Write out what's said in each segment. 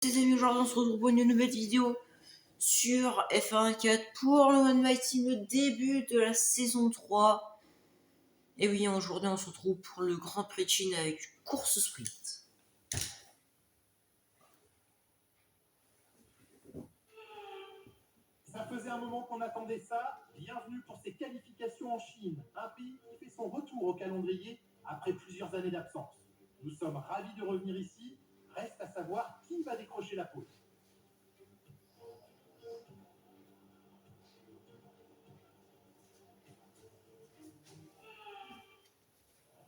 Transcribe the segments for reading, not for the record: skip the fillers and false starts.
Les amis, aujourd'hui on se retrouve pour une nouvelle vidéo sur F1 4 pour le One My Team, le début de la saison 3. Et oui, aujourd'hui on se retrouve pour le Grand Prix de Chine avec une course sprint. Ça faisait un moment qu'on attendait ça. Bienvenue pour ces qualifications en Chine, un pays qui fait son retour au calendrier après plusieurs années d'absence. Nous sommes ravis de revenir ici. Reste à savoir qui va décrocher la pole.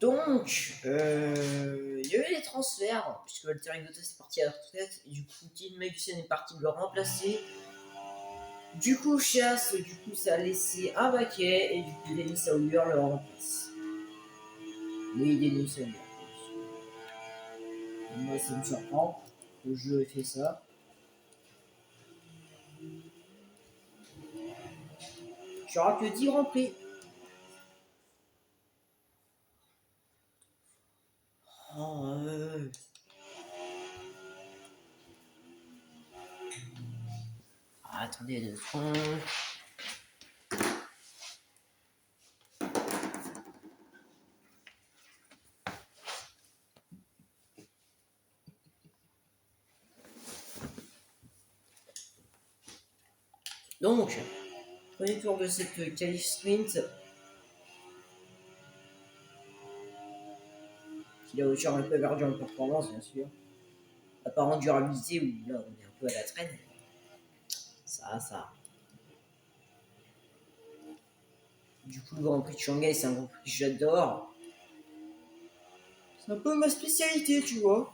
Donc, il y a eu les transferts, puisque Valtteri Bottas est parti à la retraite, et du coup, Kevin Magnussen est parti le remplacer. Du coup, Chasse, ça a laissé un baquet, et du coup, Denis Sauer le remplace. Oui, Denis Sauer. Moi, ça me surprend. Le jeu ait fait ça. Il n'y aura que 10 Grands Prix. Oh, attendez 2 secondes. Donc, premier tour de cette qualif sprint. Si la voiture a un peu perdu en performance, bien sûr. À part en durabilité, où là on est un peu à la traîne. Ça. Du coup, le Grand Prix de Shanghai, c'est un Grand Prix que j'adore. C'est un peu ma spécialité, tu vois.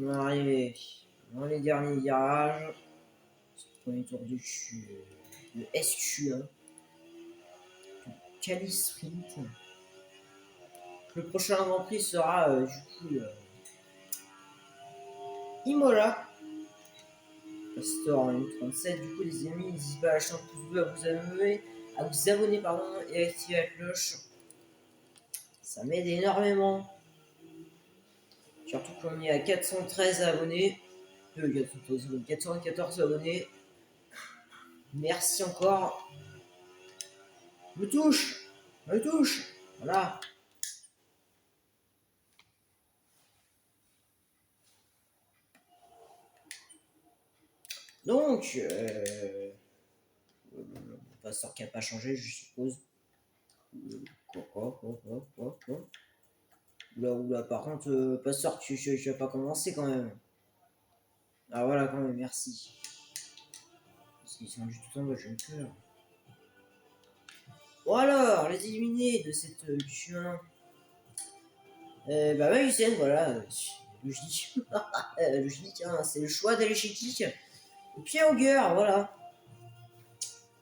On est arrivé dans les derniers virages. Premier tour de SQ1. Quali Sprint. Le prochain Grand Prix sera du coup Imola. Pastor en 37. Du coup, les amis, n'hésitez pas à lâcher un pouce bleu, à vous abonner et à activer la cloche. Ça m'aide énormément. Surtout qu'on est à 413 abonnés. 414 abonnés. Merci encore. Me touche. Voilà. Donc, Pastor qui n'a pas changé, je suppose. Quoi. Oula, par contre, Pastor, tu vas pas commencer quand même. Ah voilà, quand même, merci. Parce qu'ils sont juste tout en bas, j'ai une peur. Bon alors, les éliminés de cette Q1. Magnussen, voilà. Logique. Logique, hein, c'est le choix d'aller chez Kik. Et puis Auger, voilà.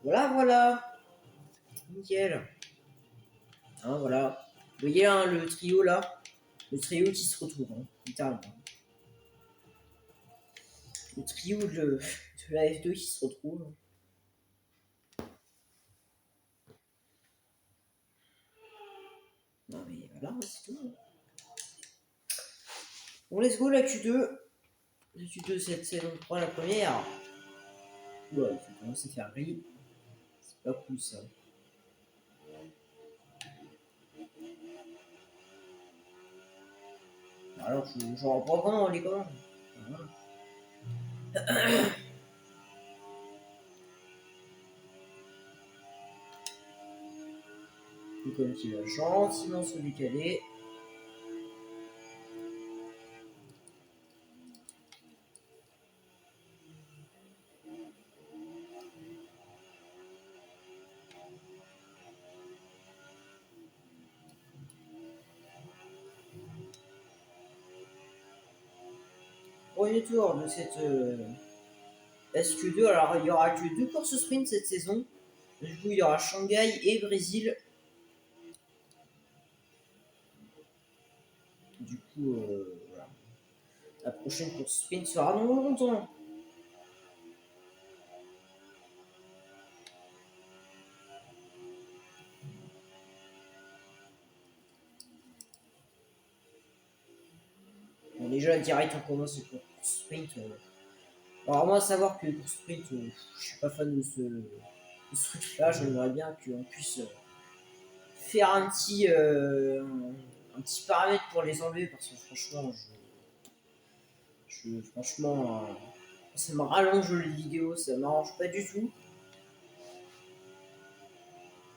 Voilà. Nickel. Hein, voilà. Vous voyez hein, le trio là. Le trio qui se retrouve, hein, littéralement. Le trio de la F2 qui se retrouve. Non mais voilà, c'est tout. Bon, let's go, la Q2. La Q2, cette saison 3, la première. Ouais, ça commence à faire gris. C'est pas cool ça. Alors, je reprends vraiment les commandes. Voilà. Comme qui va gentiment se décaler. premier tour de cette SQ2. Alors, il y aura que 2 courses sprint cette saison. Du coup, il y aura Shanghai et Brésil. Du coup, voilà. La prochaine course sprint sera dans longtemps. Bon, déjà, direct, on commence avec la course sprint. Alors, moi, à savoir que course sprint, je suis pas fan de ce truc-là. J'aimerais bien qu'on puisse faire un petit paramètre pour les enlever parce que franchement, franchement, ça me rallonge les vidéos, ça m'arrange pas du tout.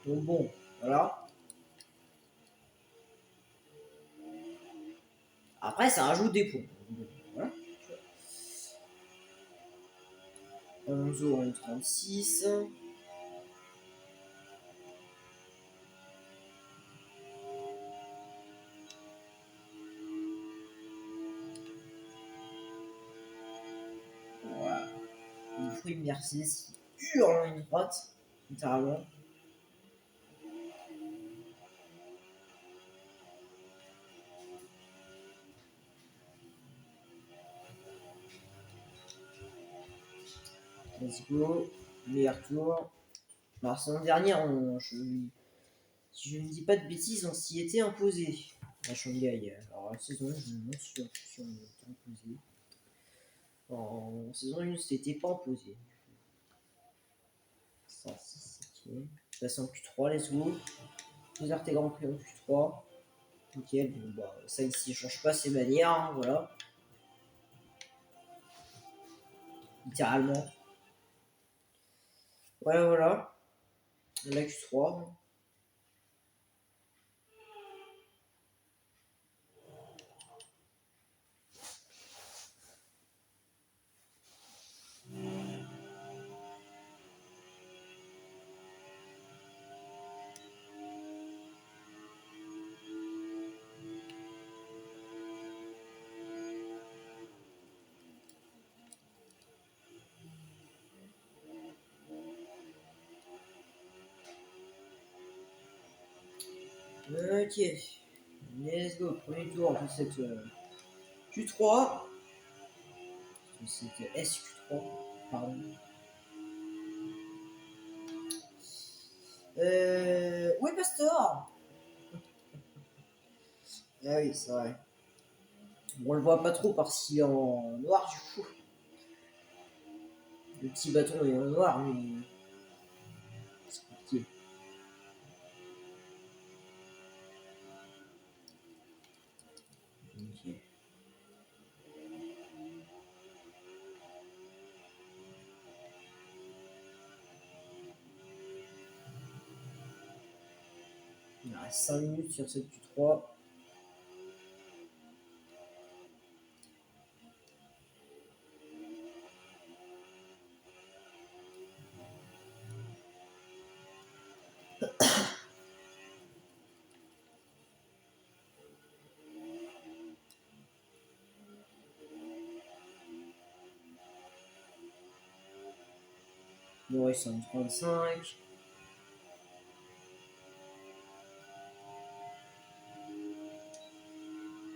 Donc bon, voilà. Après, ça rajoute des points. Donc, voilà. 11 en 36. Voilà. Il faut une Mercedes qui hurle en ligne droite, littéralement. Let's go. Meilleur tour. Alors, saison dernière, si je ne dis pas de bêtises, on s'y était imposé à Shanghai. Alors, la saison 1, je me suis si on était imposé. En saison 1, c'était pas imposé. 106, ok. Passe en Q3, let's go. Plusieurs tes Grand Prix en Q3. Nickel, bon, bah, ça ici, change pas ses manières, hein, voilà. Littéralement. Voilà, voilà. La Q3. Ok. Let's go. Premier tour de cette Q3. Cette SQ3. Pardon. Où est Pastor? Ah oui, c'est vrai. Bon, on le voit pas trop parce qu'il est en noir du coup. Le petit bâton est en noir, mais c'est compliqué. Ok. Il reste 5 minutes sur cette Q3. Ouais, c'est en 35.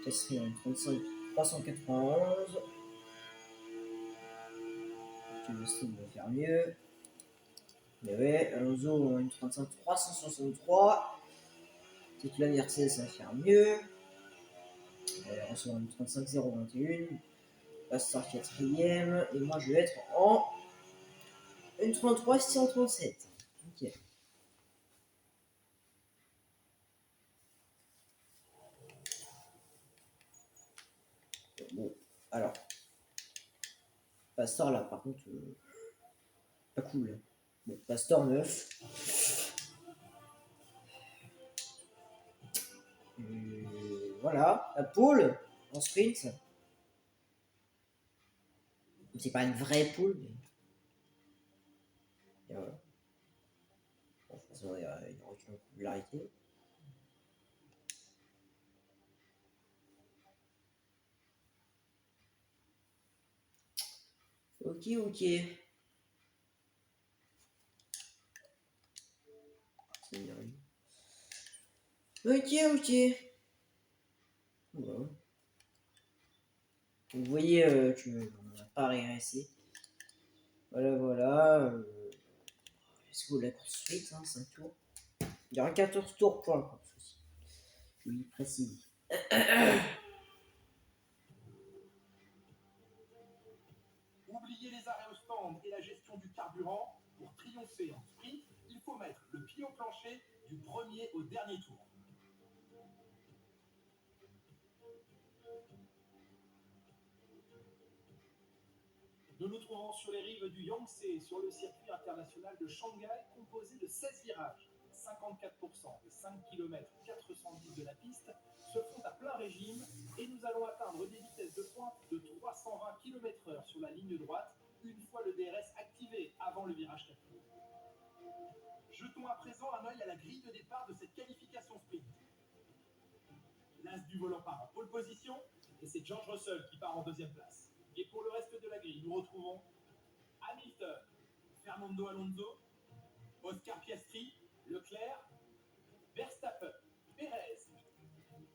Quatrième en 35, 391. Kevin va faire mieux. Mais ouais, Alonso en 1.35, 363. Toute la Mercedes va faire mieux. Alonso en 1.35, 021. Pastor quatrième. Et moi, je vais être en 1.33, 637. Ok. Bon, alors. Pastor là, par contre, pas cool. Bon, Pastor 9. Voilà, la pole en sprint. C'est pas une vraie pole, mais. Et voilà. Bon, forcément, il y aura aucune popularité. Ok, ok. Ça y arrive. Ok, ok. Voilà. Vous voyez que on n'a pas régressé. Voilà, voilà. Let's go, la course vite, hein, 5 tours. Il y aura 14 tours pour la course aussi. Je lui précise. Oubliez les arrêts au stand et la gestion du carburant. Pour triompher en sprint, il faut mettre le pied au plancher du premier au dernier tour. Nous nous trouvons sur les rives du Yangtze, sur le circuit international de Shanghai, composé de 16 virages. 54% des 5 km 410 de la piste se font à plein régime et nous allons atteindre des vitesses de pointe de 320 km/h sur la ligne droite, une fois le DRS activé avant le virage 4. Jetons à présent un œil à la grille de départ de cette qualification sprint. L'as du volant part en pole position et c'est George Russell qui part en deuxième place. Et pour le reste de la grille, nous retrouvons Hamilton, Fernando Alonso, Oscar Piastri, Leclerc, Verstappen, Perez,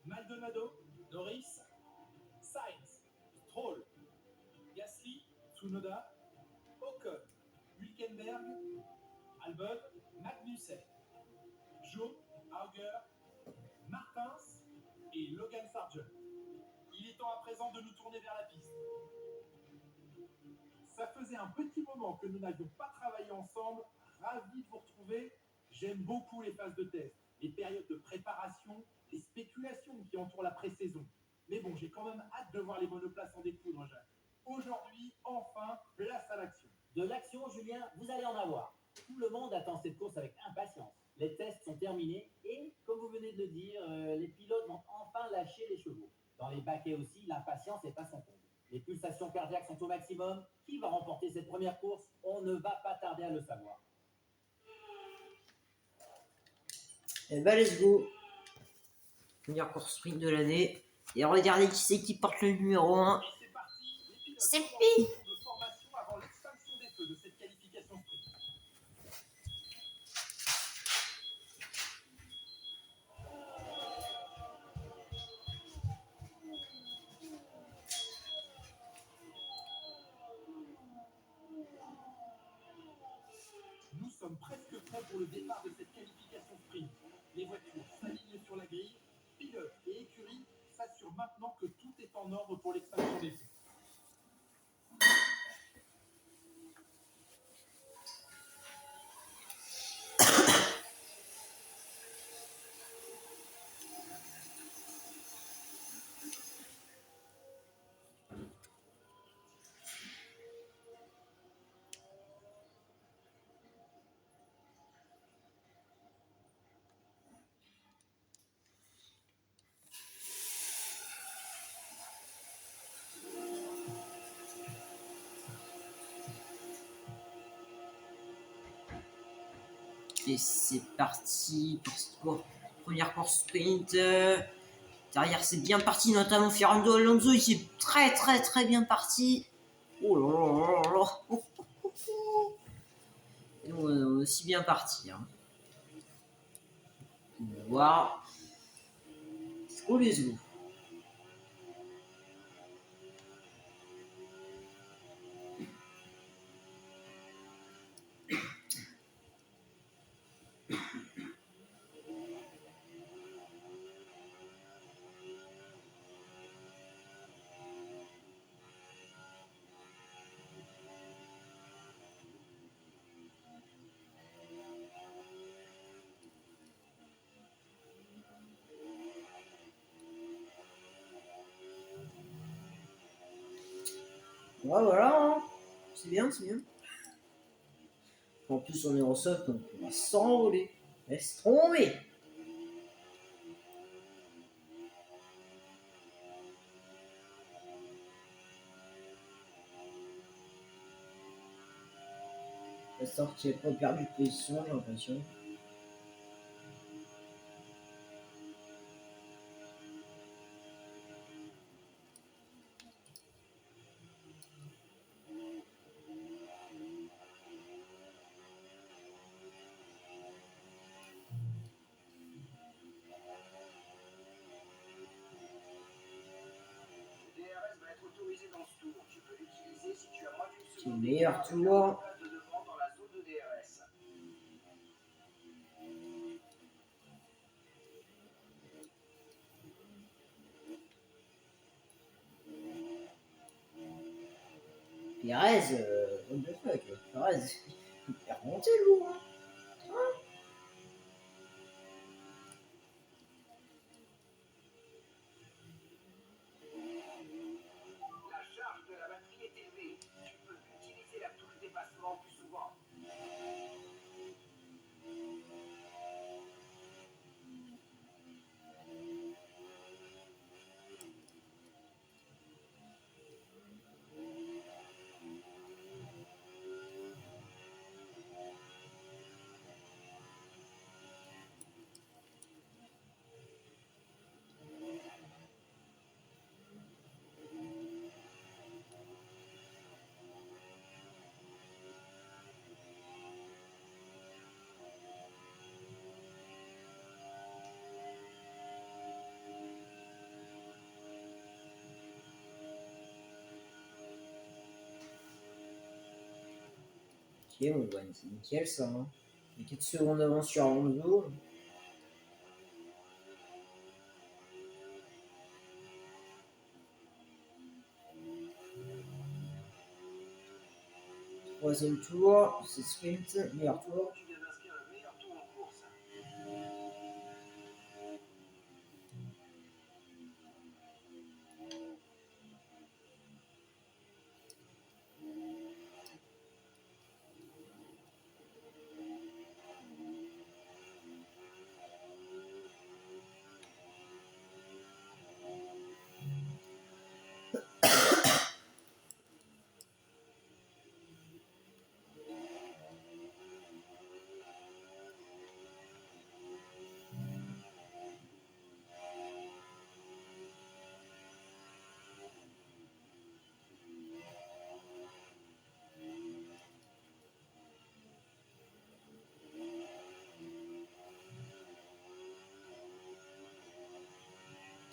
Maldonado, Norris, Sainz, Stroll, Gasly, Tsunoda, Ocon, Hülkenberg, Albon, Magnussen, Joe, Auger, Martins et Logan Sargent. Il est temps à présent de nous tourner vers la piste. Ça faisait un petit moment que nous n'avions pas travaillé ensemble. Ravi de vous retrouver. J'aime beaucoup les phases de test, les périodes de préparation, les spéculations qui entourent la pré-saison. Mais bon, j'ai quand même hâte de voir les monoplaces en découdre, Jacques. Aujourd'hui, enfin, place à l'action. De l'action, Julien, vous allez en avoir. Tout le monde attend cette course avec impatience. Les tests sont terminés et, comme vous venez de le dire, les pilotes vont enfin lâcher les chevaux. Dans les baquets aussi, l'impatience est à son comble. Les pulsations cardiaques sont au maximum. Qui va remporter cette première course? On ne va pas tarder à le savoir. Et bah, let's go. Première course sprint de l'année. Et regardez qui c'est qui porte le numéro 1. Et c'est parti, les pilotes C'est sont en lui. position de formation avant l'extinction des feux de cette qualification sprint. Nous sommes presque prêts pour le départ de cette qualification sprint. Les voitures s'alignent sur la grille. Pilotes et écurie s'assurent maintenant que tout est en ordre pour l'extinction des feux. Et c'est parti pour cette première course sprint. Derrière, c'est bien parti, notamment Fernando Alonso. Il est très, très, très bien parti. Oh là là là là. Et on est aussi bien parti. Hein. On va voir. Oh les os. Ouais, voilà. Hein. C'est bien, c'est bien. En plus, on est en soft, donc on va s'envoler. Laisse tomber. La sortie n'a pas perdu de position, j'ai l'impression. C'est le meilleur tour. Pérez, what the fuck, Pérez, il est remonté lourd. Hein. La charge de la batterie est élevée. Tu peux utiliser la touche dépassement plus souvent. Ok, bon, bah, c'est nickel ça. Hein. Il y a 4 secondes d'avance sur Alonso. Troisième tour, c'est sprint, meilleur tour. Tu viens d'inscrire le meilleur tour en course.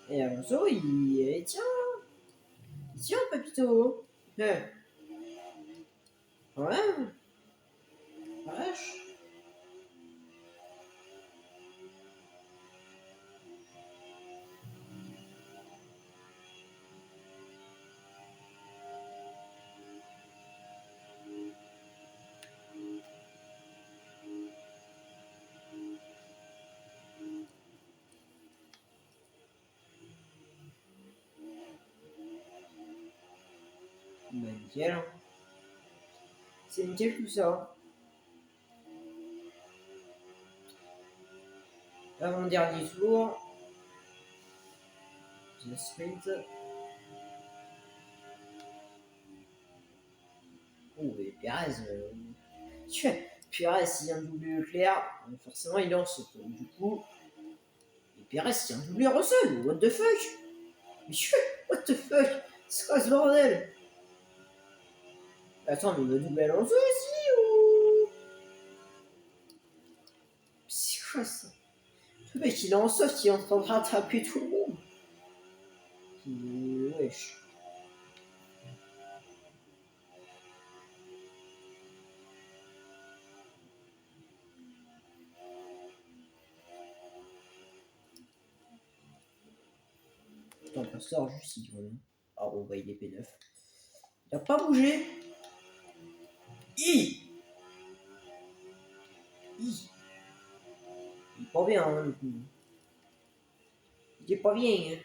Et Alonso, il tient, Papito. Ouais. Ouais. Vache. Bah, nickel. Hein. C'est nickel tout ça. Avant-dernier tour. The sprint. Oh, et Pérez. Pérez, il vient de doubler Leclerc. Forcément, il lance. Du coup. Et Pérez, il vient de doubler Russell. What the fuck? Mais what the fuck? C'est quoi ce bordel? Attends, mais il va doubler Alonso aussi ou. C'est quoi ça? Le mec, il est en soft, il est en train de rattraper tout le monde. Wesh. Attends, Pastor, juste ici, voilà. Ah, bon, bah, il est P9. Il a pas bougé. Il est pas bien, hein, le coup. Il est pas bien, hein.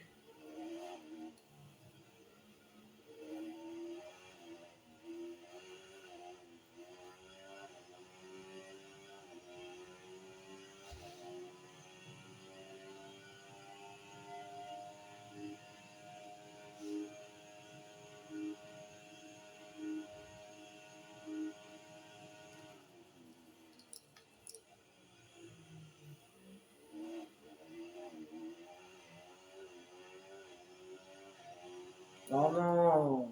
Oh non.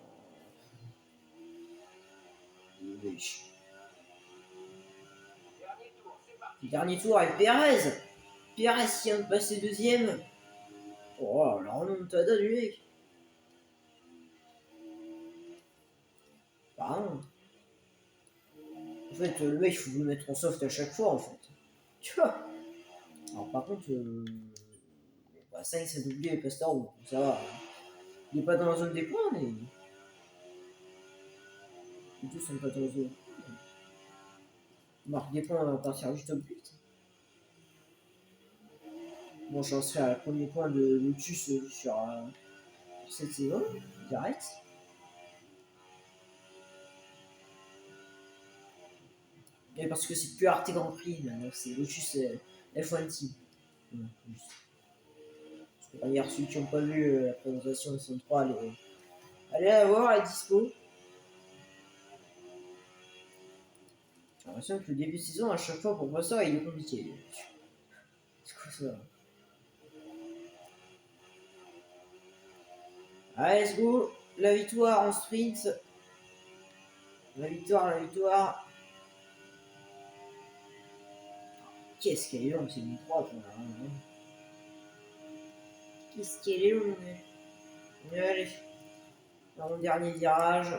Wesh. Dernier tour, c'est parti. Dernier tour avec Pérez. Pérez qui vient de passer deuxième. Oh, la remontada du mec. Pardon. fait, le mec, il faut le mettre en soft à chaque fois, en fait. Tu vois. Alors, par contre, bah, 5, c'est doublé Pastore, ça va. Il est pas dans la zone des points, mais. Les deux sont pas dans la zone. Il marque des points à partir du top 8. Bon, j'en serai à premier point de Lotus sur cette saison, direct. Et parce que c'est plus Arte Grand Prix, maintenant, c'est Lotus F1 Team. Pour dire ceux qui n'ont pas vu la présentation de Son 3, allez la voir, elle est dispo. J'ai l'impression que le début de saison, à chaque fois pour moi ça, il est compliqué. C'est quoi ça? Allez, let's go. La victoire en sprint. La victoire. Qu'est-ce qu'elle est longue, c'est une droite. Qu'est-ce qu'elle est longue. Allez. Dans mon dernier virage.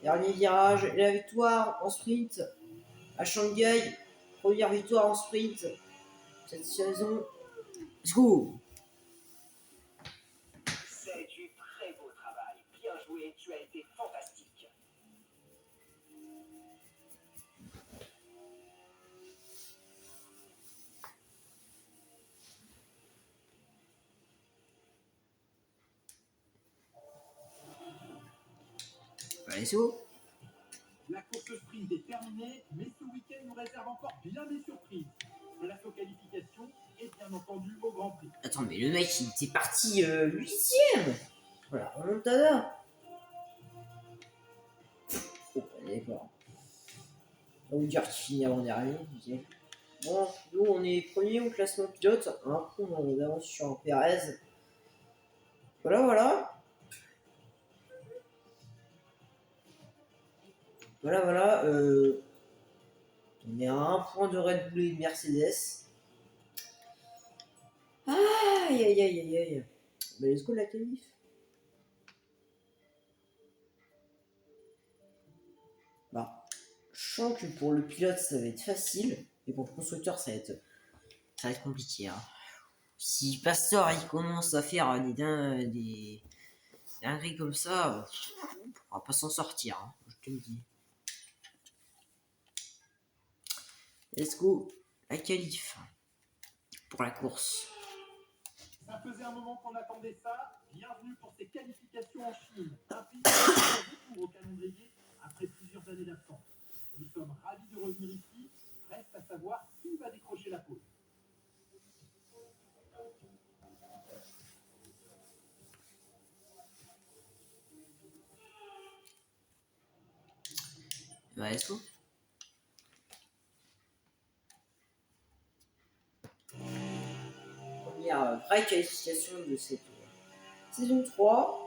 Dernier virage. Et la victoire en sprint à Shanghai. Première victoire en sprint cette saison. Let's go. C'est du très beau travail. Bien joué, tu as été fantastique. Allez, c'est go. La course sprint est terminée, mais ce week-end nous réserve encore bien des surprises. Place aux qualifications et bien entendu au Grand Prix. Attends, mais le mec, il était parti 8ème. Voilà, remontada. Oh, d'accord. On va vous dire qu'il finit avant-dernier. Okay. Bon, nous, on est premier au classement pilote. Un coup, on avance sur Perez. Voilà. On est à un point de Red Bull et de Mercedes. Aïe. Bah, let's go la qualif. Bah, je sens que pour le pilote, ça va être facile. Et pour le constructeur, ça va être compliqué. Hein. Si Pastor il commence à faire des dingueries comme ça, on pourra pas s'en sortir. Hein, je te le dis. Let's go la qualif pour la course. Ça faisait un moment qu'on attendait ça. Bienvenue pour ces qualifications en Chine. Un pays qui retour au calendrier après plusieurs années d'absence. Nous sommes ravis de revenir ici. Reste à savoir qui va décrocher la pole. Bah, let's go. Première vraie qualification de cette saison 3.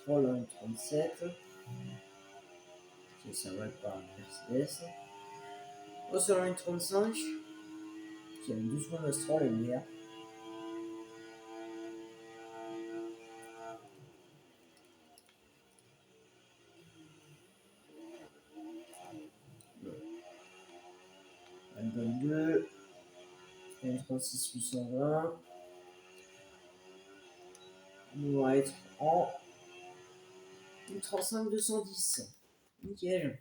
23, là, 37. Qui est servi par Mercedes. Au sur la 35. Qui a 12 secondes Astral, la lumière. Album 2. 36 820. On va être en 35 210. Nickel.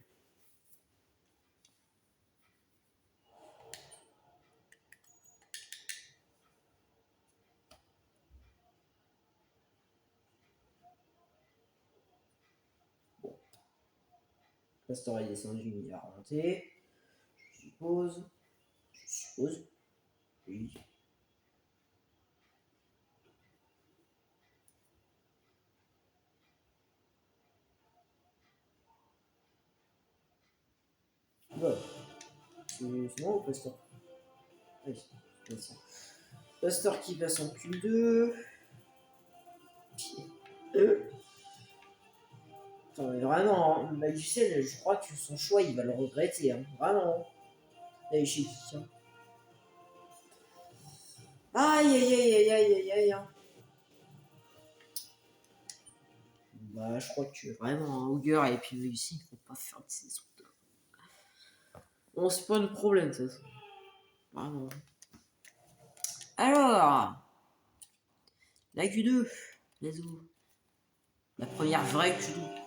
Bon. Pastor est descendu, il a remonté. Je suppose. Oui. Bon. C'est bon ou Pastor? Oui, c'est ça. Pastor qui passe en Q2. Attends, mais vraiment, hein, Magicien, je crois que son choix, il va le regretter. Hein. Vraiment. Allez, chez qui hein. Aïe, aïe, aïe, aïe, aïe, aïe, aïe. Bah, je crois que vraiment, un Augur et puis Magicien, il faut pas faire de saison. Bon, c'est pas le problème, ça. Vraiment. Alors, la Q2, let's go. La première vraie Q2.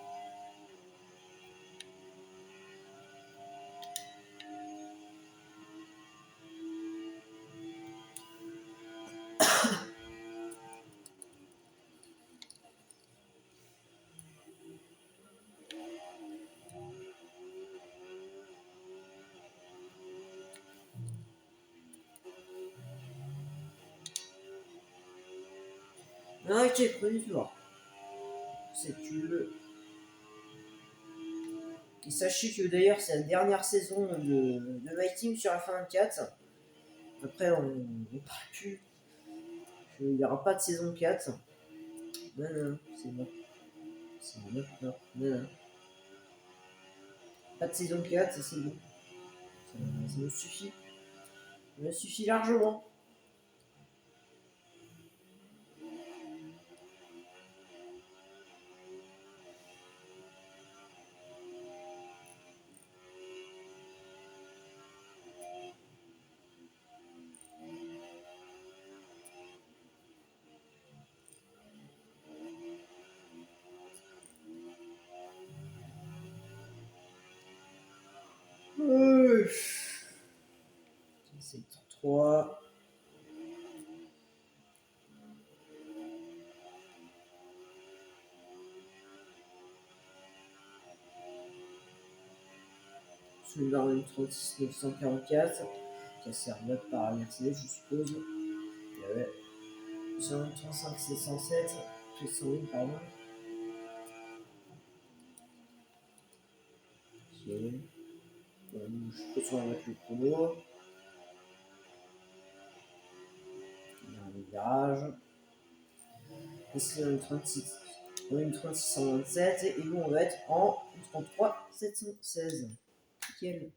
Ok, premier tour. C'est que. Et sachez que d'ailleurs, c'est la dernière saison de My Team sur F24. Après, on ne parle plus. Il n'y aura pas de saison 4. Non, c'est bon. C'est bon, non. Pas de saison 4, ça c'est bon. Ça me suffit. Ça me suffit largement. C'est 3. Celui-là, on a une 36 944. Qui a servi par Mercedes, je suppose. Et ouais. Sur une 35 707. 701, pardon. Ok. Bon, je peux sur mettre le chrono. Il y a un virage. Ici, on a une 36. On a une 36 127. Et nous, on va être en 33 716. Nickel.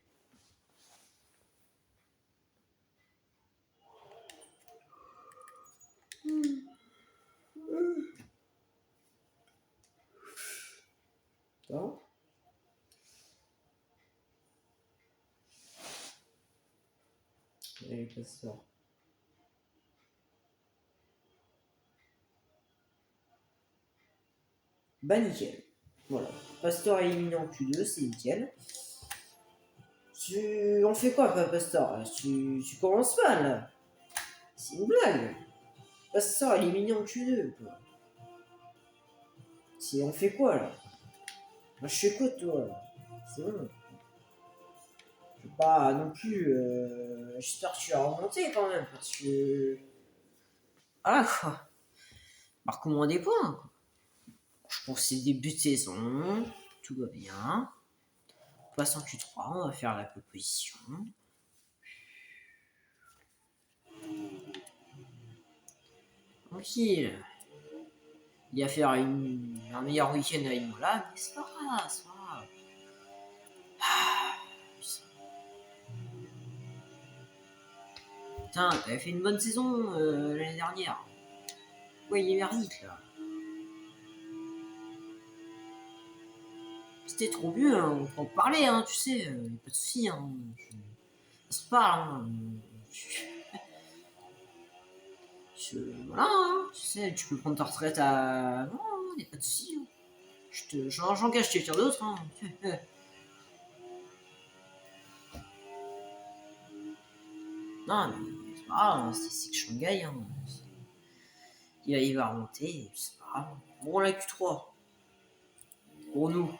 Attends. Et Pastor. Bah nickel. Voilà. Pastor est éliminé en Q2, c'est nickel. On fait quoi, Pastor? Tu commences mal. C'est une blague. Pastor est éliminé en Q2, quoi. On fait quoi, là? Moi, je fais quoi, toi? C'est bon. Je veux pas non plus... J'espère que tu vas remonter, quand même, parce que... Ah, quoi. Marque moins des points, quoi. Je pense que c'est le début de saison. Tout va bien. On passe en Q3, on va faire la proposition. Tranquille. Il va faire une un meilleur week-end avec moi là, mais c'est pas grave, c'est pas grave. Putain, t'avais fait une bonne saison l'année dernière. Pourquoi il est merdique là? C'était trop mieux, hein, on peut en parler, hein, tu sais, y a pas de soucis. Hein, ça se parle. Hein, voilà, hein, tu sais, tu peux prendre ta retraite à. Non, y a pas de soucis. Hein. J'engage quelqu'un d'autre. Hein. Non, mais c'est pas grave, hein, c'est que Shanghai. Hein. Il va remonter, c'est pas grave. Bon, la Q3. Pour nous.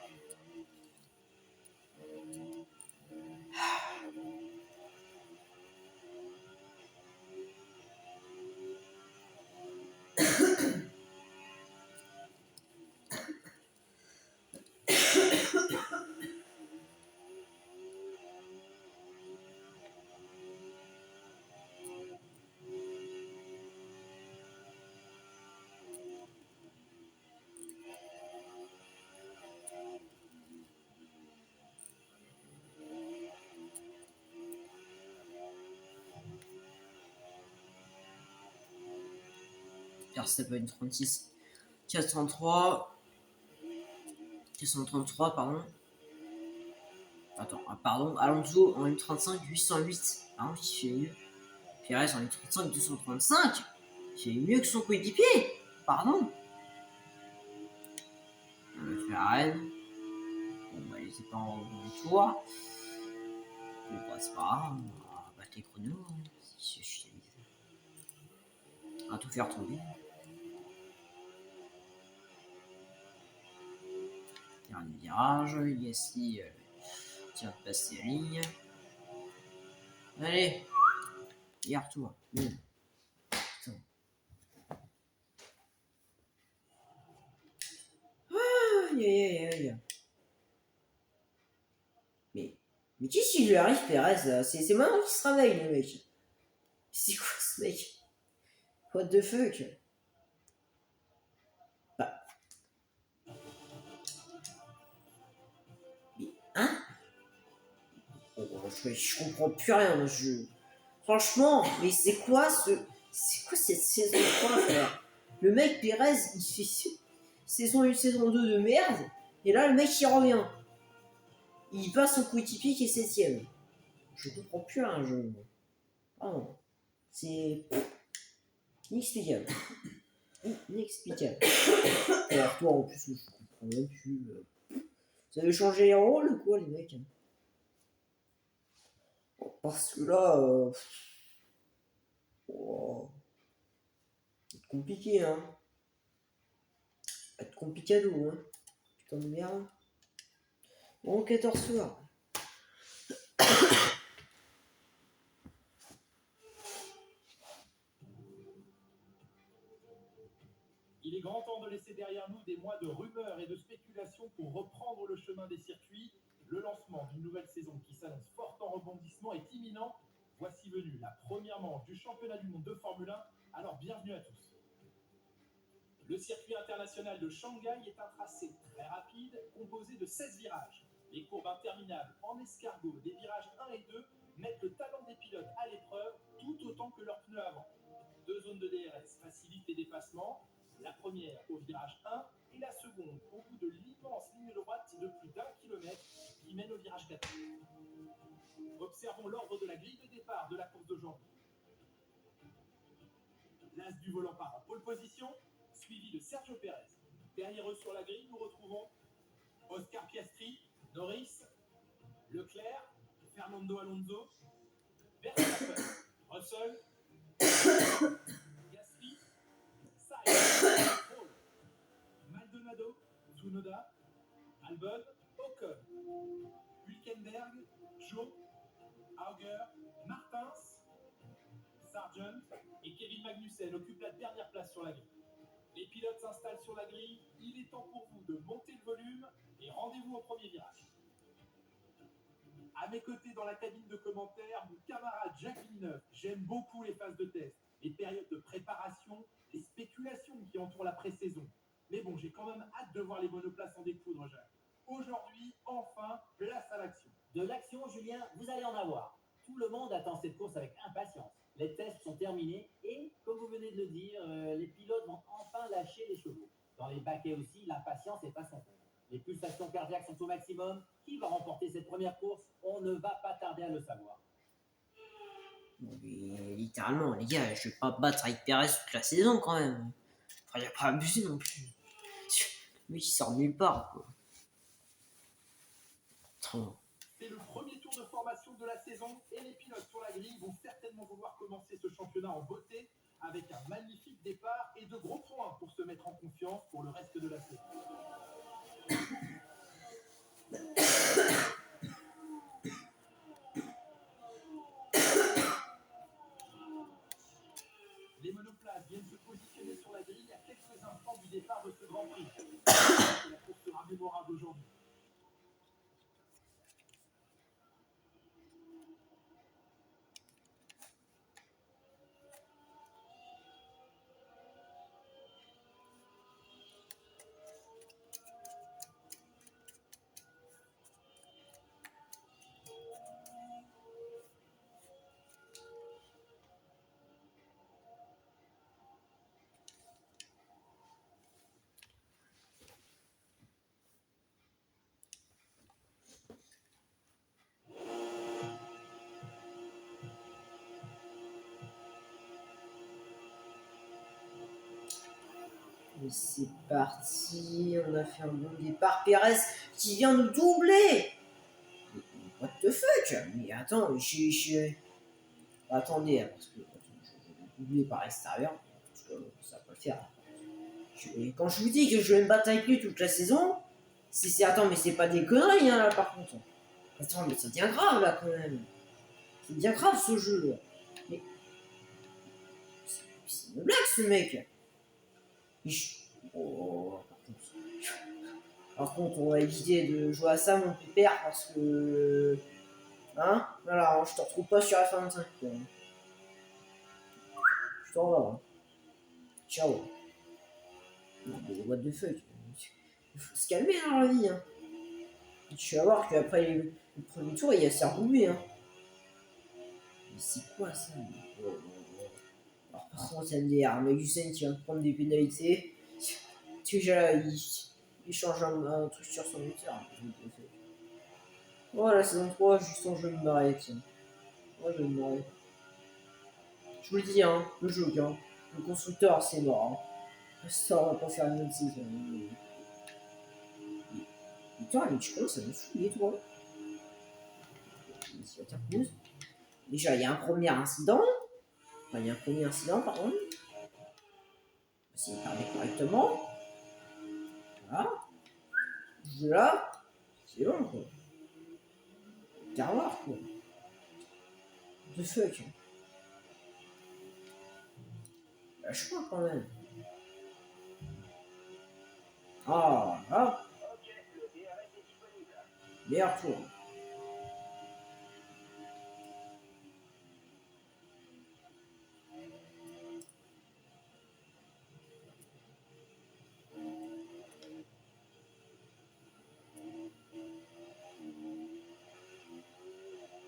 Verstappen 36, 433, 433, pardon. Attends, pardon, Alonso en M35, 808. Ah, il fait mieux. Pérez en M35, 235. Il fait mieux que son coéquipier. Pardon. McLaren. Bon, bah, il était pas en bon tour. Bon, bah, c'est pas grave. On va battre les chronos. Hein. On va tout faire tomber. Dernier virage. Gasly tient de passer la ligne. Allez. Gare-toi. Putain. Aïe, aïe, aïe. Mais qu'est-ce qui lui arrive, Pérez? C'est maintenant qu'il se réveille, le mec. C'est quoi ce mec? What the fuck? Bah. Mais, hein? Oh, je comprends plus rien, moi, Franchement, mais c'est quoi cette saison 3 frère? Le mec, Pérez, il fait saison 1, saison 2 de merde, et là, le mec, il revient. Il passe son coéquipier qui est 7ème. Je comprends plus rien, Ah non. C'est inexplicable. Inexplicable. Alors toi en plus je comprends même plus. Vous avez changé les rôles ou quoi les mecs? Parce que là. Oh, c'est compliqué hein. Être complicado hein. Putain de merde. Bon 14 soirs. Il est grand temps de laisser derrière nous des mois de rumeurs et de spéculations pour reprendre le chemin des circuits. Le lancement d'une nouvelle saison qui s'annonce forte en rebondissement est imminent. Voici venue la première manche du championnat du monde de Formule 1, alors bienvenue à tous. Le circuit international de Shanghai est un tracé très rapide, composé de 16 virages. Les courbes interminables en escargot des virages 1 et 2 mettent le talent des pilotes à l'épreuve, tout autant que leurs pneus avant. 2 zones de DRS facilitent les dépassements. La première au virage 1 et la seconde au bout de l'immense ligne droite de plus d'1 kilomètre qui mène au virage 4. Observons l'ordre de la grille de départ de la course d'aujourd'hui. L'as du volant part en pole position, suivi de Sergio Pérez. Derrière eux sur la grille, nous retrouvons Oscar Piastri, Norris, Leclerc, Fernando Alonso, Verstappen, Russell, Gasly, Sainz, Maldonado, Tsunoda, Albon, Ocon, Hülkenberg, Joe, Auger, Martins, Sargent et Kevin Magnussen occupent la dernière place sur la grille. Les pilotes s'installent sur la grille, il est temps pour vous de monter le volume et rendez-vous au premier virage. À mes côtés dans la cabine de commentaires, mon camarade Jacques Villeneuve. J'aime beaucoup les phases de test, les périodes de préparation, les spéculations qui entourent la pré-saison. Mais bon, j'ai quand même hâte de voir les monoplaces en découdre, Jacques. Aujourd'hui, enfin, place à l'action. De l'action, Julien, vous allez en avoir. Tout le monde attend cette course avec impatience. Les tests sont terminés et, comme vous venez de le dire, les pilotes vont enfin lâcher les chevaux. Dans les baquets aussi, l'impatience est à son comble. Les pulsations cardiaques sont au maximum. Qui va remporter cette première course? On ne va pas tarder à le savoir. Mais littéralement, les gars, je vais pas battre avec Perez toute la saison quand même. Enfin, il a pas abusé non plus. Lui, il sort nulle part, quoi. Attends. C'est le premier tour de formation de la saison et les pilotes sur la grille vont certainement vouloir commencer ce championnat en beauté avec un magnifique départ et de gros points pour se mettre en confiance pour le reste de la saison. Les monoplaces viennent se positionner sur la grille à quelques instants du départ de ce Grand Prix. La course sera mémorable aujourd'hui. Et c'est parti, on a fait un bon départ. Perez qui vient nous doubler. What the fuck? Mais attends, attendez, hein, parce que je vais doubler par extérieur, parce que ça va pas le faire. Quand je vous dis que je vais me battre avec lui toute la saison, attends, mais c'est pas des conneries, hein, là, par contre. Attends, mais ça devient grave, là, quand même. C'est bien grave, ce jeu, là. Mais... c'est une blague, ce mec. Oh, par contre, on va éviter de jouer à ça, mon pépère, parce que... Hein? Voilà, hein, je te retrouve pas sur F25, quoi. Je t'en vais, hein. Ciao. Non, mais what the fuck? Il faut se calmer dans la vie, hein. Tu vas voir qu'après le premier tour, il va se faire rouler, hein. Mais c'est quoi ça? Alors par contre, il y a Magnussen qui vient de prendre des pénalités. Déjà, il change un truc sur son moteur. Voilà, saison 3, juste en jeu de marée, tiens. Ouais, je vais me marrer. Je vous le dis, hein, le jeu, hein. Le constructeur, c'est mort, hein. Ça, on va pas faire une autre saison. Putain, mais tu commences à me saouler, toi. Déjà, il y a un premier incident. Enfin, il y a un premier incident, pardon. S'il parlait correctement. Voilà. Là, c'est bon, quoi. Terroir, quoi. The fuck. Lâche-moi, quand même. Ah, là. Ok, le DRS est disponible. Meilleur tour.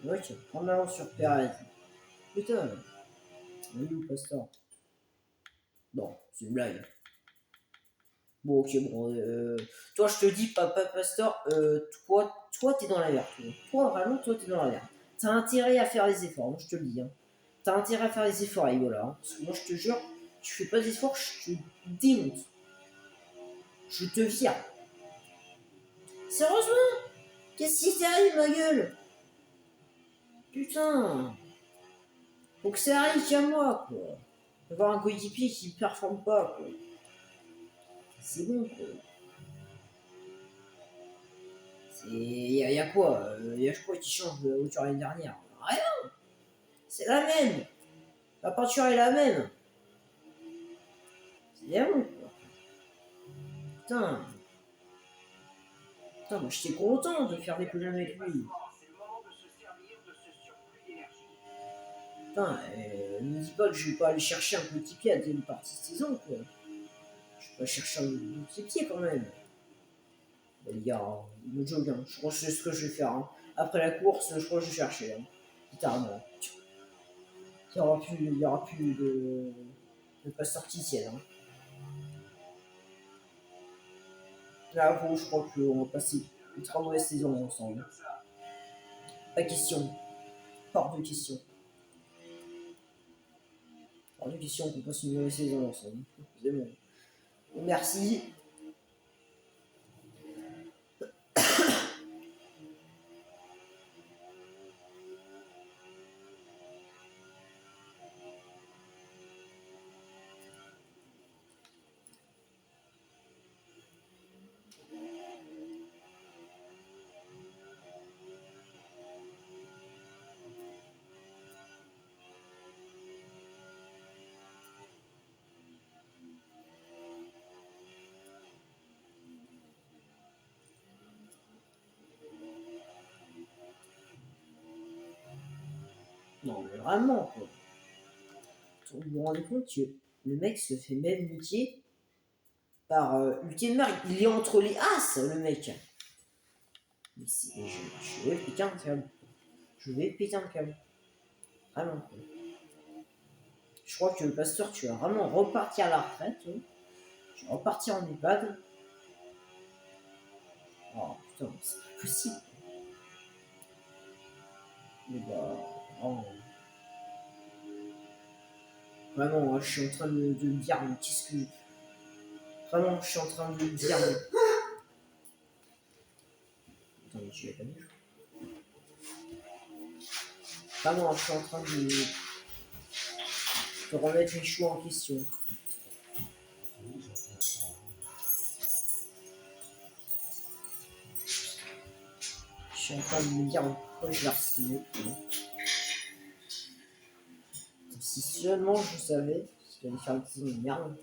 Ok, prendre l'avance sur Perez. Putain, on est où, Pastor? Bon, c'est une blague. Bon, ok, bon, toi, je te dis, papa Pastor, toi, t'es dans la merde. Toi, vraiment, toi, t'es dans la merde. T'as intérêt à faire des efforts, moi, je te le dis. Hein. T'as intérêt à faire des efforts, Igola. Hein. Parce que moi, je te jure, tu fais pas d'efforts, je te démonte. Je te vire. Sérieusement? Qu'est-ce qui t'arrive, ma gueule? Putain. Faut que ça arrive qu'à moi, quoi. Avoir un coéquipier qui performe pas, quoi. C'est bon, quoi. Y a quoi? Y a quoi qui change de la voiture l'année dernière? Rien! C'est la même! La peinture est la même! C'est bien bon, quoi. Putain! Putain, moi j'étais content de faire des coups avec lui. C'est le moment de se servir de ce surplus d'énergie. Putain, ne dis pas que je vais pas aller chercher un petit pied à une partie de saison, quoi. Je vais pas chercher un petit pied quand même. Les gars, hein, le jog, hein. Je crois que c'est ce que je vais faire. Hein. Après la course, je crois que je vais chercher. Hein. Littéralement. Il y aura plus de passe artificiel. Hein. Là, bon, je crois qu'on va passer une très mauvaise saison ensemble. Pas question. Hors de question. Hors de question qu'on passe une mauvaise saison ensemble. C'est bon. Merci. Non, mais vraiment, quoi. Vous vous rendez compte que le mec se fait même niquer par Hülkenberg. Il est entre les as, le mec. Mais je vais péter un câble. Je vais péter un câble. Vraiment, quoi. Je crois que le pasteur, tu vas vraiment repartir à la retraite. Hein. Tu vas repartir en EHPAD. Oh putain, c'est pas possible. Mais bah, oh. Vraiment, je suis en train de me dire, mais qu'est-ce que. Vraiment, je suis en train de me dire, mais. Attendez, je l'ai pas mis. Vraiment, je suis en train de remettre les choix en question. Je suis en train de me dire pourquoi je l'ai resigné. Si seulement je savais qu'il allait faire une merde.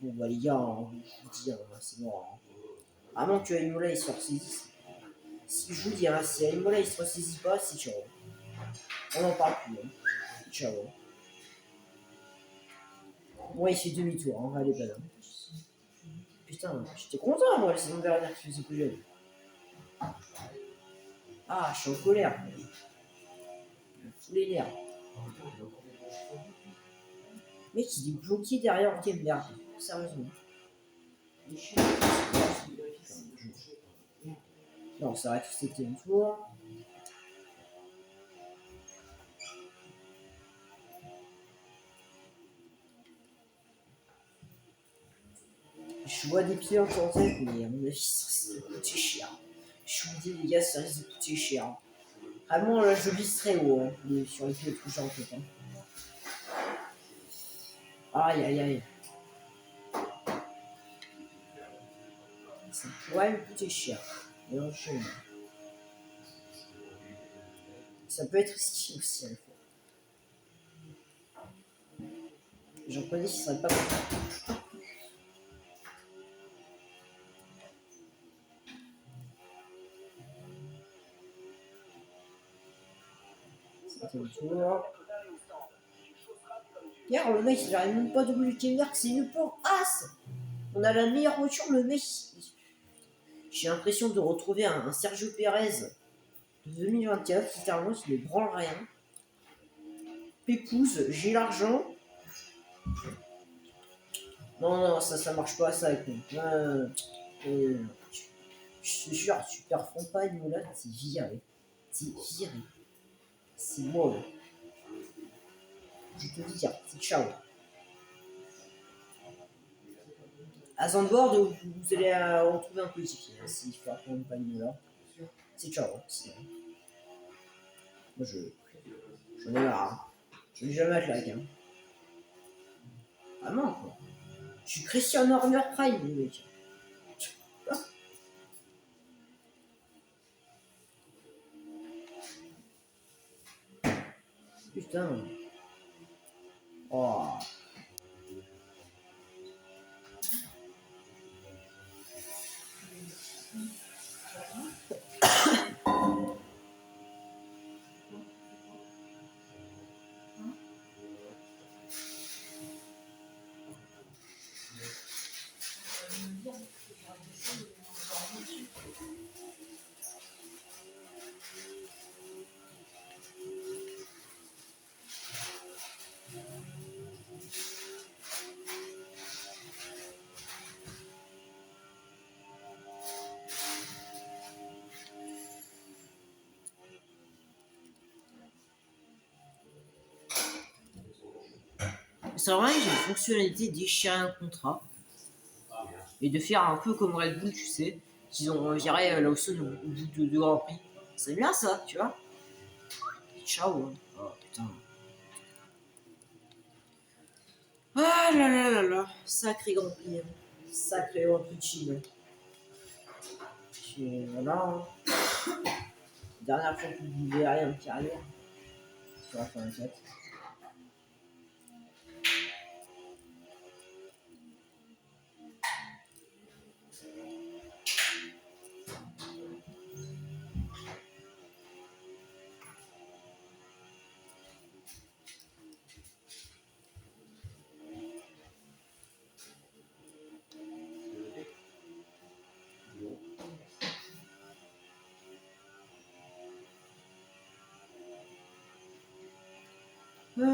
Bon bah les gars, hein, je vous dis, hein, c'est mort. Hein. À moins que Imola il se ressaisisse. Si je vous dis, hein, si Imola il se ressaisit pas, c'est ciao. On n'en parle plus. Hein. Ciao. Bon, il fait demi-tour, hein, allez, bah là. Putain, j'étais content moi la saison dernière que je faisais plus jeune. Ah, je suis en colère. Tous les nerfs. Mec, il est bloqué derrière Hülkenberg. Sérieusement. Non, ça arrête le 7ème tour. Je vois des pilotes en tête, mais à mon avis, ça risque de coûter cher. Je vous dis, les gars, ça risque de coûter cher. Vraiment, là, je vise très haut hein, sur les pilotes que j'ai en tête. Hein. Aïe, aïe, aïe. Ça pourrait me coûter cher. Et enchaîne. Ça peut être risqué aussi, en fait. J'en connais qui seraient pas contents. C'était le tour. Regarde, le mec, il arrive même pas de Hülkenberg, c'est une pauvre as. On a la meilleure voiture, le mec. J'ai l'impression de retrouver un Sergio Pérez de 2024, littéralement, qui ne branle rien. Pépouze, j'ai l'argent. Non, non, ça marche pas, ça avec nous. Je te jure, tu performes pas une moulade, c'est viré. C'est viré. C'est molle. Je te dis, c'est ciao. À Zandvoort, vous allez retrouver un coéquipier. Hein, s'il fait apprendre pas une moulade. C'est ciao. Hein, moi, j'en ai marre. Hein. Je vais jamais être là, hein. Vraiment, quoi. Je suis Christian Horner Prime, le mec. Putain. Oh. C'est vrai que j'ai une fonctionnalité déchirer un contrat et de faire un peu comme Red Bull, tu sais, qu'ils ont viré Lawson au bout de 2 Grands Prix. C'est bien ça, tu vois. Et ciao. Hein. Oh putain. Ah là là là là. Sacré Grand Prix. Hein. Sacré Grand Prix de Chine. Voilà. Hein. Dernière fois que vous verrez en carrière. Sur la fin de 4. On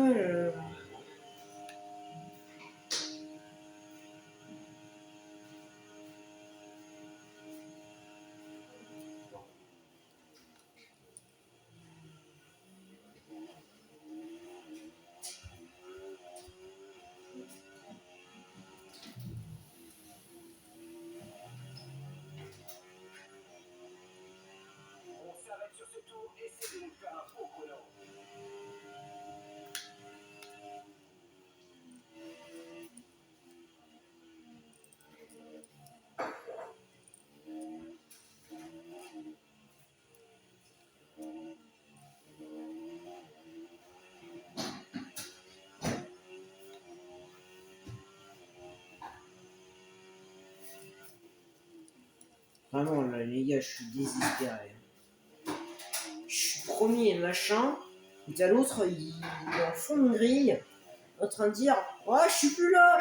s'arrête sur ce tour, essayez de nous faire un beau chrono. Vraiment, là, les gars, je suis désespéré. Je suis premier, machin. Et t'as l'autre, il est en fond de grille, en train de dire ouais, je suis plus là.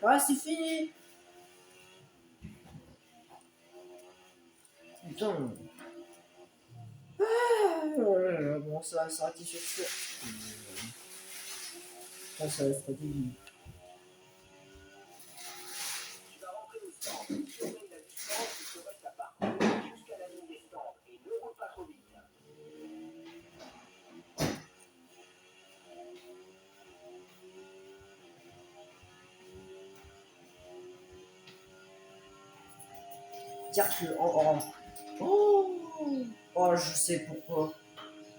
Ouais, c'est fini. Putain. Bon, ça va s'arrêter sur ça. Ça va être stratégie. Tu vas rentrer au stand, surveille la distance qui te reste à parcourir jusqu'à la ligne des stands et ne roule pas trop vite. Dire que oh, je sais pourquoi.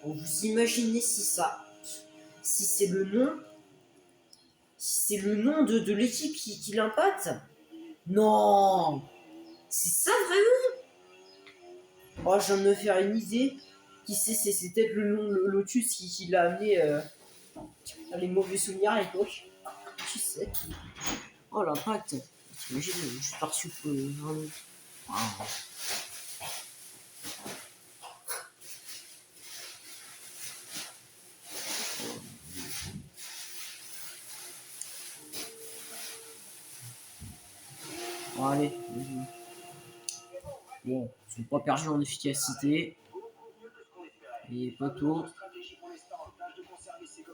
Vous imaginez si c'est le nom, si c'est le nom de l'équipe qui l'impacte? Non, c'est ça vraiment? Oh, je viens de me faire une idée. Qui sait, c'est peut-être le nom le Lotus qui l'a amené à les mauvais souvenirs à l'époque. Tu sais. Oh l'impact. T'imagines, je suis par sup vraiment. Wow. Bon, allez. Bon, ils sont pas perdus en efficacité. Les poteaux.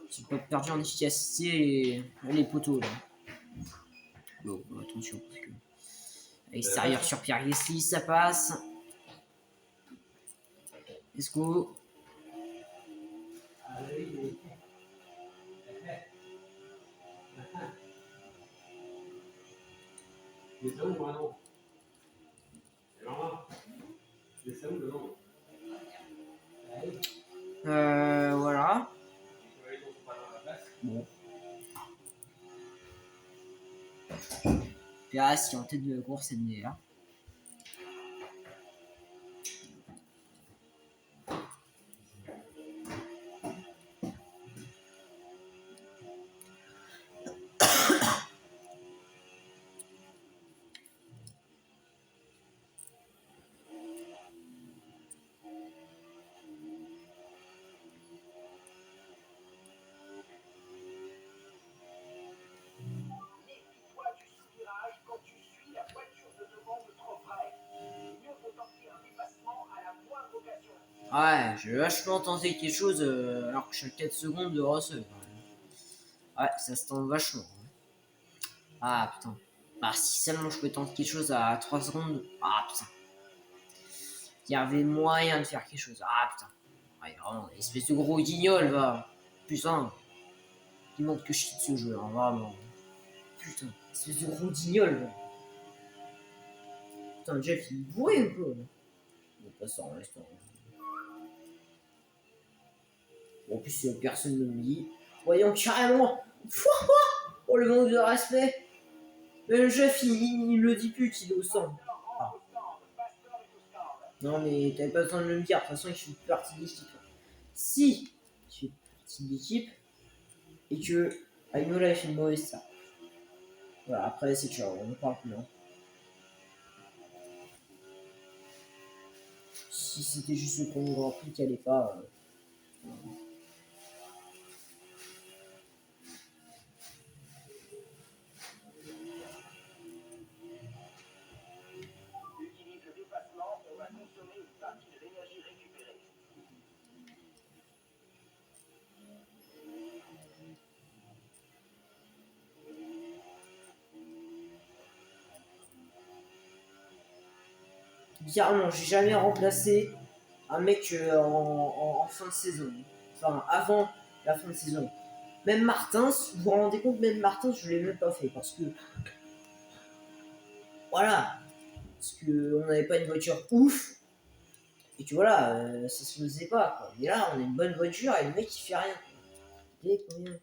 Ils sont pas perdus en efficacité les poteaux là. Bon, attention parce que. Extérieur sur Pierre Gasly, ça passe. Let's go. Voilà. Bon. Piastri en tête de la course NDR. Méfie-toi du sous-virage quand tu suis la voiture de devant de trop près. Mieux vaut tenter un dépassement à la moindre occasion. Ouais, j'ai vachement tenté quelque chose alors que je suis à 4 secondes de Russell. Ouais, ça se tente vachement. Ah putain. Bah si seulement je peux tenter quelque chose à 3 secondes. Ah putain. Il y avait moyen de faire quelque chose. Ah putain. Ouais, vraiment, espèce de gros guignol va. Putain. qui montre que je quitte ce jeu, hein, vraiment. Putain, espèce de gros guignol. Putain, Jeff, il est bourré ou quoi? Il pas ça en l'instant. Bon, en plus, personne ne me dit. Voyons carrément. Oh, le manque de respect. Mais le chef, il le dit plus qu'il est au centre. Ah. Non, mais t'avais pas besoin de le dire. De toute façon, il fait partie de l'équipe. Si tu fais partie de l'équipe et que Ainola a fait une mauvaise start. Voilà, après, c'est ciao. On ne parle plus. Hein. Si c'était juste le premier Grand Prix qui allait pas. Utilise le dépassement, on va consommer une partie de l'énergie récupérée. Bizarrement, j'ai jamais remplacé un mec en fin de saison. Enfin, avant la fin de saison. Même Martins, vous vous rendez compte, même Martins, je l'ai même pas fait parce que. Voilà. Parce qu'on n'avait pas une voiture ouf. Et que voilà, ça se faisait pas. Quoi. Mais là, on a une bonne voiture et le mec il fait rien. Et combien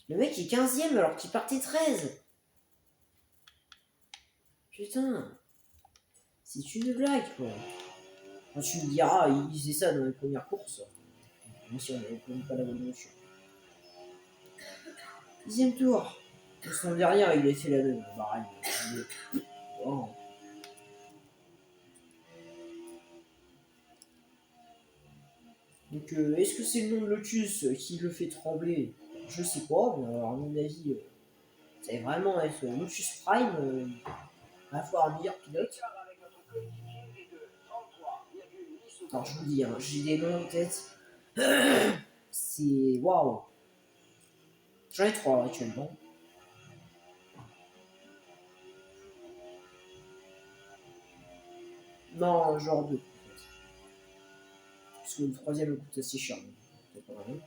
le mec est 15ème alors qu'il partait 13. Putain. C'est une blague quoi. Quand tu me diras, il faisait ça dans les premières courses. Bien sûr, on n'avait pas la bonne voiture. 10ème tour. Son derrière, il a fait la même. Pareil. Oh. Donc, est-ce que c'est le nom de Lotus qui le fait trembler? Je sais pas, mais alors, à mon avis, ça va vraiment être Lotus Prime, à la fois un meilleur pilote. Avec notre coéquipier est de 33,8 secondes. Alors, je vous dis, hein, j'ai des noms en tête. C'est. Waouh! J'en ai 3 actuellement. Non, genre 2. Parce que le troisième me coûte assez cher. C'est pas vrai.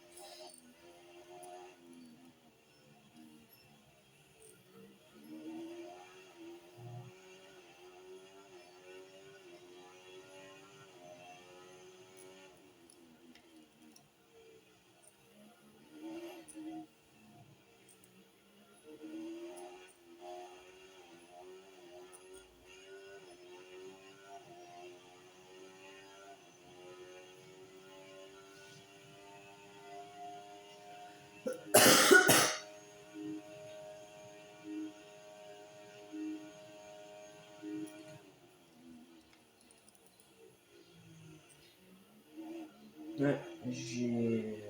Ouais, j'ai.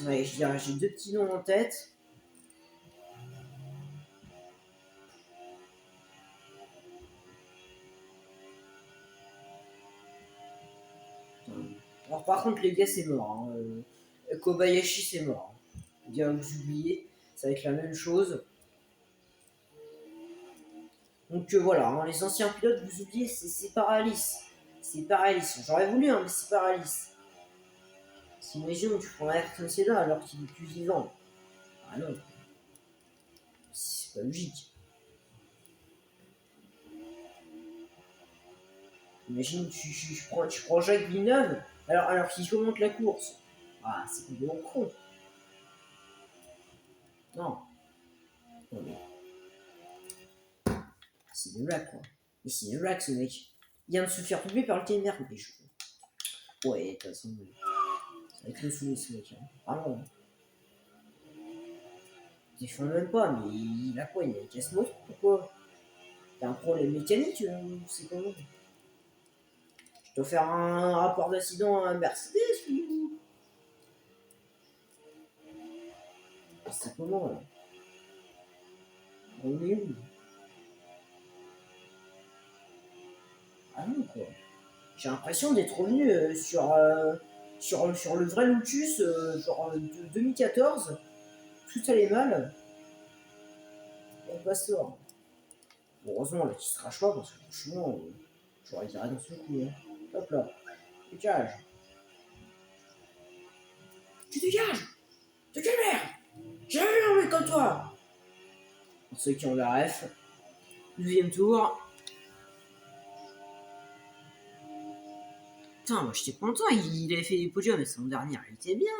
Ouais, je dirais, j'ai 2 petits noms en tête. Alors, par contre, les gars, c'est mort. Hein. Kobayashi, c'est mort. Hein. Bien, vous oubliez, ça va être la même chose. Donc voilà, hein, les anciens pilotes, vous oubliez, c'est Paralis. C'est Paralis. J'aurais voulu, hein, mais c'est Paralis. S'imagine, tu prends Ayrton Senna alors qu'il est plus vivant. Ah non. C'est pas logique. Imagine, tu prends Jacques Villeneuve alors qu'il commente la course. Ah, c'est complètement con. Non. Non mais. C'est une blague, quoi. Mais c'est une blague, ce mec. Il vient de se faire doubler par le Kenner, mais je. Ouais, de toute façon. Ça va être le soumis, ce mec. Hein. Vraiment. Il défend même pas, mais il a quoi? Il a une caisse moto? Pourquoi? T'as un problème mécanique? C'est comment? Je dois faire un rapport d'accident à un Mercedes ou. C'est comment là? On est où? Ah non quoi. J'ai l'impression d'être revenu sur le vrai Lotus, genre de 2014. Tout allait mal. On passe là. Bon, heureusement là qu'il se crache pas parce que franchement, j'aurais tiré dans ce coup. Hein. Hop là. Décalage. Tu dégages. De quelle merde. J'ai jamais vu un mec comme toi. Pour ceux qui ont la ref. Deuxième tour. Putain, moi j'étais content, il avait fait des podiums, mais son dernier, il était bien.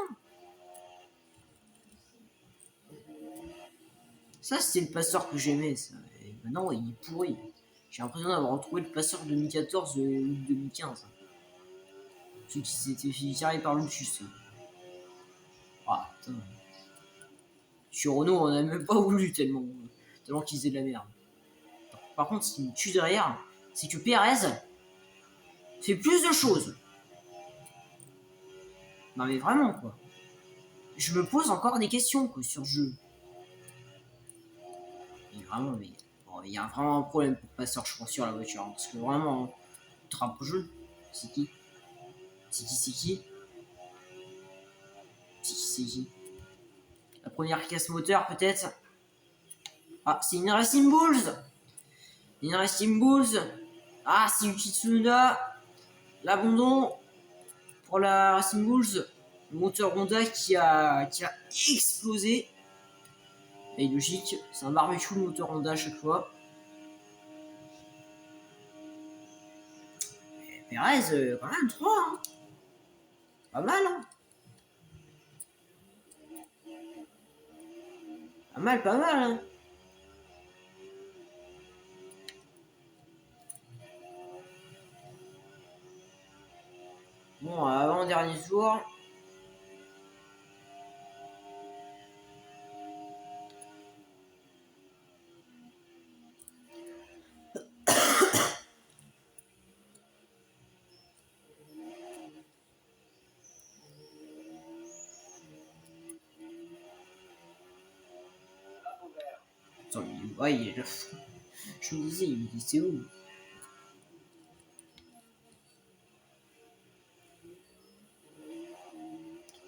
Ça, c'était le passeur que j'aimais, ça. Et maintenant, il est pourri. J'ai l'impression d'avoir retrouvé le passeur 2014 ou 2015. Celui qui s'était fait tirer par Lucius. Ah, putain. Sur Renault, on n'a même pas voulu tellement qu'ils faisaient de la merde. Par contre, ce qui me tue derrière, c'est que Perez fait plus de choses. Non mais vraiment, quoi. Je me pose encore des questions, quoi, sur le jeu. Et vraiment, mais... Bon, il y a vraiment un problème pour passeur, je pense, sur la voiture. Hein, parce que vraiment, trappe au jeu. C'est qui? C'est qui? La première casse moteur, peut-être? Ah, c'est une Racing Bulls! Une Racing Bulls! Ah, c'est Yuki Tsunoda! L'abandon pour la Racing Bulls. Le moteur Honda qui a explosé. Et logique, c'est un barbecue le moteur Honda à chaque fois. Et Perez, quand même 3, hein. Pas mal, hein. Pas mal, hein. Bon, avant-dernier tour. Attends, il est là. Je me disais, il était où?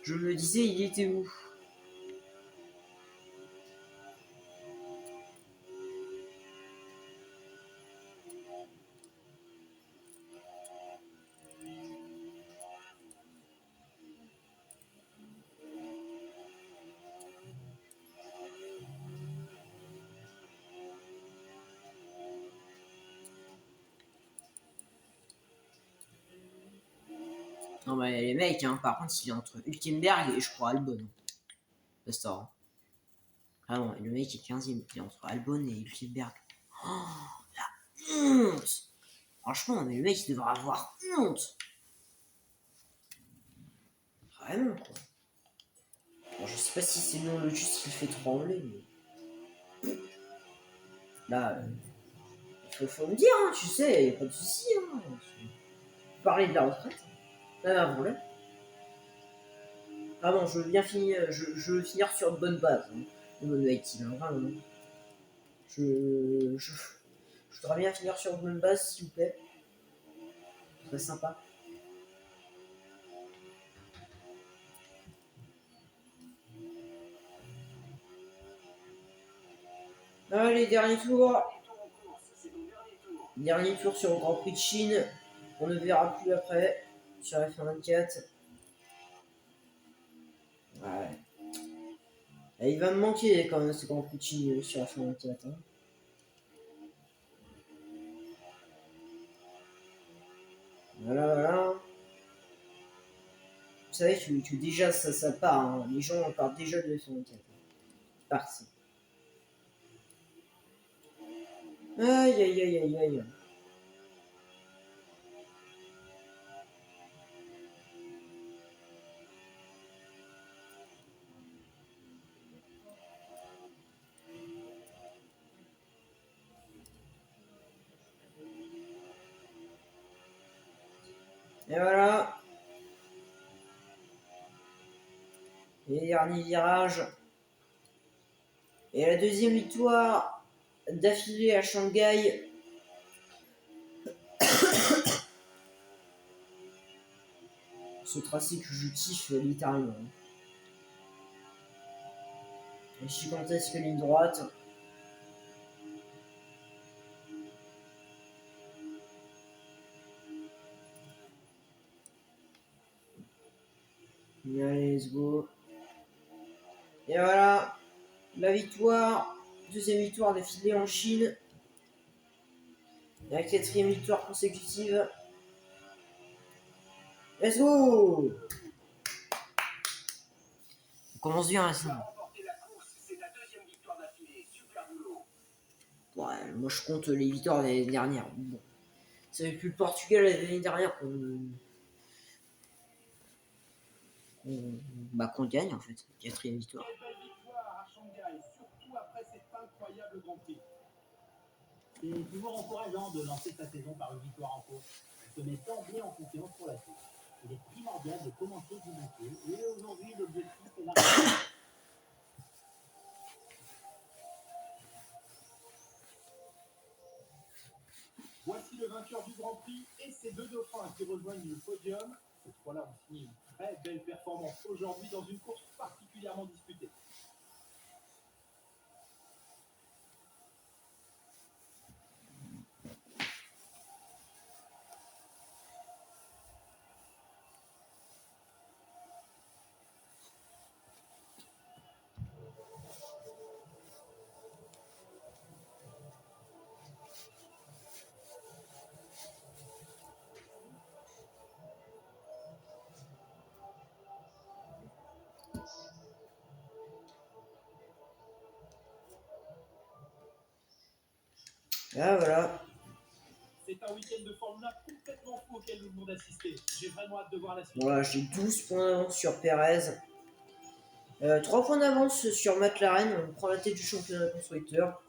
Je me disais, il était où? Non, mais les mecs, hein, par contre, il est entre Hülkenberg et je crois Albon. C'est ça. Vraiment, le mec est 15ème. Il est entre Albon et Hülkenberg. Oh, la honte! Franchement, mais le mec, il devrait avoir honte! Vraiment, quoi. Bon, je sais pas si c'est non le juste qui le fait trembler, mais. Là, faut me dire, hein, tu sais, y a pas de soucis. Hein. Parler de la retraite. Voilà. Ah bon, je veux finir sur une bonne base. Hein. Une bonne base, hein, vraiment. Je voudrais bien finir sur une bonne base, s'il vous plaît. Ce serait sympa. Allez, dernier tour. Dernier tour sur le Grand Prix de Chine. On ne verra plus après. Sur F24. Ouais. Et il va me manquer quand même ce Grand Prix de Chine sur F24. Hein. Voilà. Vous savez que déjà ça part. Hein. Les gens en parlent déjà de F24. Parti. Aïe. Et voilà. Et dernier virage. Et la deuxième victoire d'affilée à Shanghai. Ce tracé que je kiffe littéralement. Une gigantesque ligne droite. Allez, let's go. Et voilà, la victoire, deuxième victoire d'affilée en Chine. Et la quatrième victoire consécutive. Let's go! On commence bien la Tu saison. as remporté la course, c'est ta deuxième victoire d'affilée. Super boulot. Ouais, moi je compte les victoires de l'année dernière. Bon. C'est plus le Portugal l'année dernière qu'on gagne en fait. Quatrième victoire. Quelle belle victoire à Shanghai, surtout après cet incroyable Grand Prix. C'est toujours encourageant de lancer sa saison par une victoire en course. On se met d'emblée en confiance pour la suite. Il est primordial de commencer du bon pied. Et aujourd'hui, l'objectif est largement. Voici le vainqueur du Grand Prix et ses deux dauphins qui rejoignent le podium. Cette fois-là, on signe une très belle performance aujourd'hui dans une course particulièrement disputée. Ah voilà. C'est un week-end de Formule 1 complètement fou auquel nous venons d'assister. J'ai vraiment hâte de voir la suite. Voilà, j'ai 12 points d'avance sur Perez. 3 points d'avance sur McLaren. On prend la tête du championnat constructeur.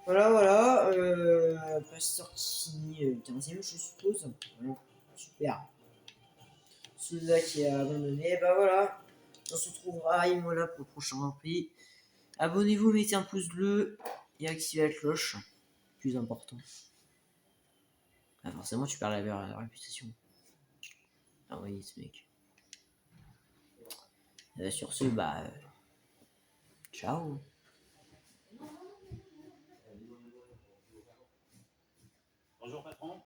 Voilà, voilà. Pasteur qui finit 15ème, je suppose. Voilà. Super. Celui-là qui est abandonné. Bah voilà. On se retrouvera à Imola pour le prochain Grand Prix. Abonnez-vous, mettez un pouce bleu et activez la cloche. Plus important. Ah, forcément, tu perds la réputation. Ah oui, ce mec. Sur ce, bah. Ciao. Bonjour patron.